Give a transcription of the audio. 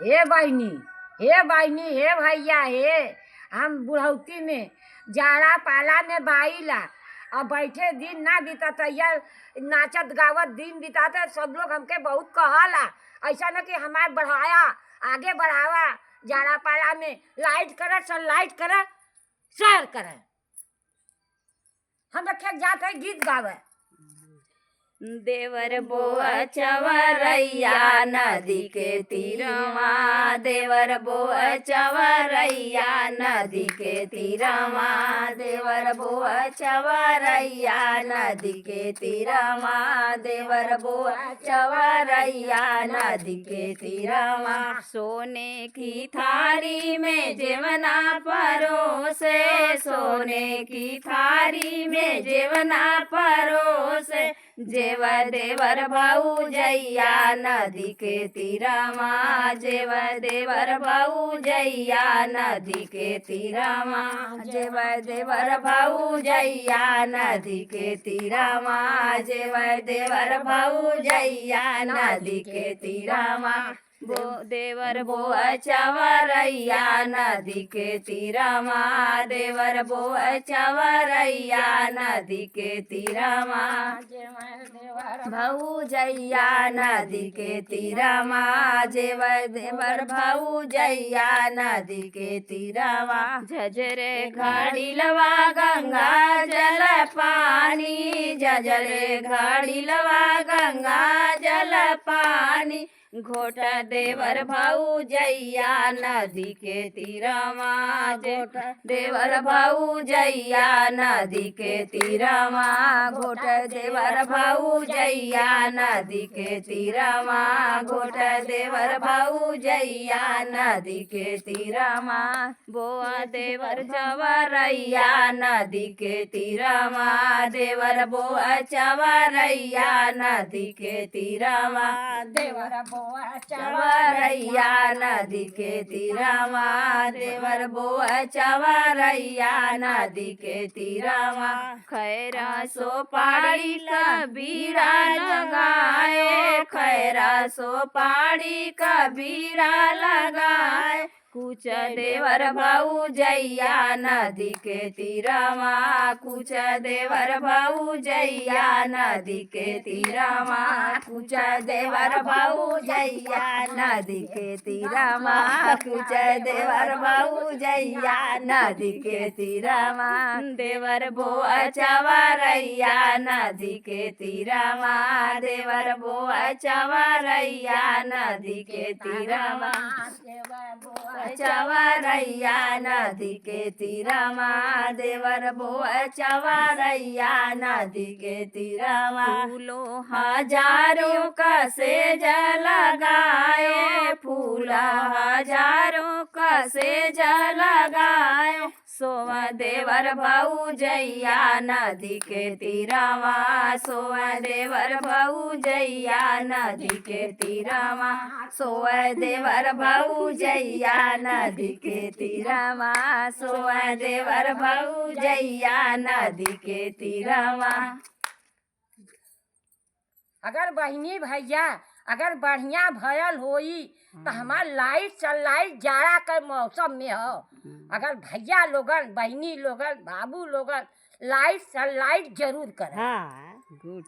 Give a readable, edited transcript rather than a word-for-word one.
हे बहनी, हे बहनी, हे भैया, हे हम बुढ़ौती में जाड़ा पाला में बाईला और बैठे दिन ना बीततैया, नाचत गावत दिन बिताते। सब लोग हमके बहुत कहला ऐसा न कि हमार बढ़ाया, आगे बढ़ावा। जाड़ा पाला में लाइट कर, सनलाइट कर, सैर कर। हम रखे जाते गीत गावे। देवर बोआ चवरैया नदी के तीरमा, देवर बोआ चवरैया नदी के तीरमा, देवर बोआ चवरैया नदी के तीरमा, देवर बोआ चवरैया नदी के तीरमा। सोने की थारी में जेवना परोसे, सोने की थारी में जेवना परोसे, जेव देवर भौजैया नदी के तीरमा, जेव देवर भौजैया नदी के तीरमा, जेव देवर भौजैया नदी के तीरमा, जेव देवर भौजैया नदी के तीरमा। देवर बोआ चवरैया नदी के तीरमा, देवर बोआ चवरैया नदी के तीरमा, भौजैया नदी के तीरमा, जेवर देवर भौजैया नदी के तीरमा। झजरे घड़िलवा गंगा जल पानी, झजरे घड़िलवा गंगा जल पानी, घोट देवर भौजैया नदी के तीरमा, घोट देवर भौजैया नदी के तीरमा, घोट देवर भौजैया नदी के तीरमा, घोट देवर भौजैया नदी के तीरमा। बोआ देवर चवरैया नदी के तीरमा, देवर बोआ चवरैया नदी के तीरमा, देवर चवरैया नदी के तीरमा, देवर बोआ चवरैया नदी के तीरमा। खैरा सोपारी कबीरा लगाए, खैरा सोपारी कबीरा लगाए, कुछ देवर भौजैया नदी के तीरमा, कुछ देवर भौजैया नदी के तीरमा, कुछ देवर भौजैया नदी के तीरमा, कुछ देवर भौजैया नदी के तीरमा। देवर बोआ चवरैया नदी के तीरमा, देवर बोआ चवरैया नदी के तीरमा, चवरैया नदी के तीरमा, देवर बोआ चवरैया नदी के तीरमा। फूलों हजारों का सेज लगाए, फूल हजारों का सेज लगाए, सोवा देवर भौजैया नदी के तीरमा, सोवा देवर भौजैया नदी के तीरमा, सोवा देवर भौजैया नदी के तीरमा, सोवा देवर भौजैया नदी के तीरमा। अगर बहनी भैया अगर बढ़िया भयल होई तो हमार लाइट सनलाइट जाड़ा के मौसम में हो। अगर भैया लोगन, बहनी लोगन, बाबू लोगन लाइट सनलाइट जरूर करें। हाँ, गुड।